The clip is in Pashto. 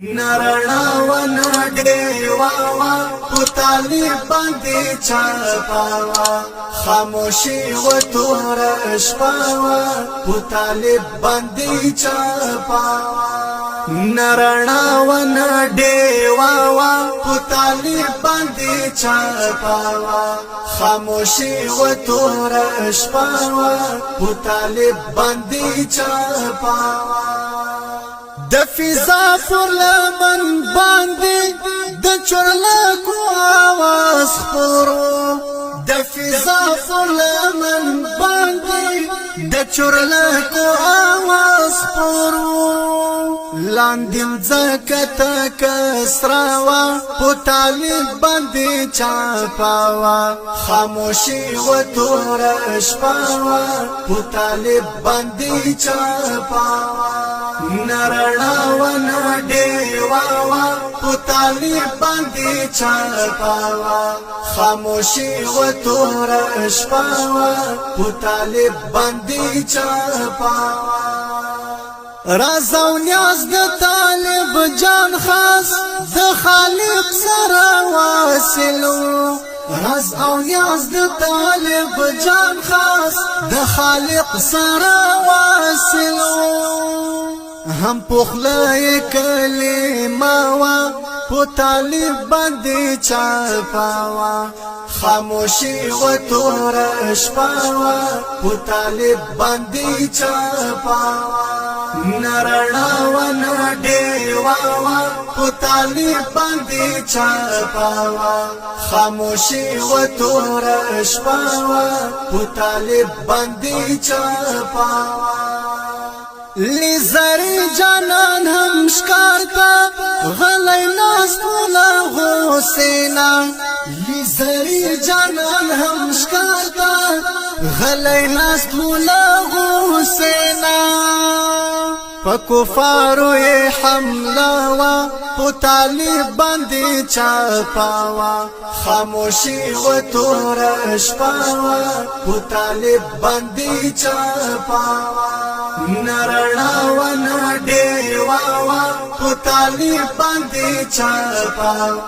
نرنا و نډېوا وا په طالب باندې چاپاوا خاموشي و تور شپاوا په طالب باندې چاپاوا نرنا و نډېوا وا په طالب باندې چاپاوا خاموشي و تور شپاوا په طالب باندې چاپاوا د فضا پر لمن باندې د چرلکو आवाज خورو د فضا پر لمن باندې د چرلکو आवाज خورو لاندې زکتا کسراوا په طالب باندې چاپاوا خاموشي و تور شپاوا په طالب باندې چاپاوا نرنا و نډېوا وا په طالب باندې چاپاوا خاموشي و تور شپاوا په طالب باندې چاپاوا راز او نیاز د طالب جان خاص د خالق سره واصلو راز او نیاز د طالب جان خاص د خالق سره واصلو هم پخلای کلمه وا په طالب باندې چاپاوا خاموشي و تور شپاوا په طالب باندې چاپاوا نرنا و نډېوا وا په طالب باندې چاپاوا خاموشي و تور شپاوا په طالب باندې چاپاوا لزری جانان هم شکارتا غلی ناس مولا غوسینا لزری جانان هم شکارتا غلی ناس مولا غوسینا پکفارو حمله وا په طالب باندې چاپاوا خاموشي و تور شپاوا په طالب باندې چاپاوا نرنا و نډېوا وا په طالب باندې چاپاوا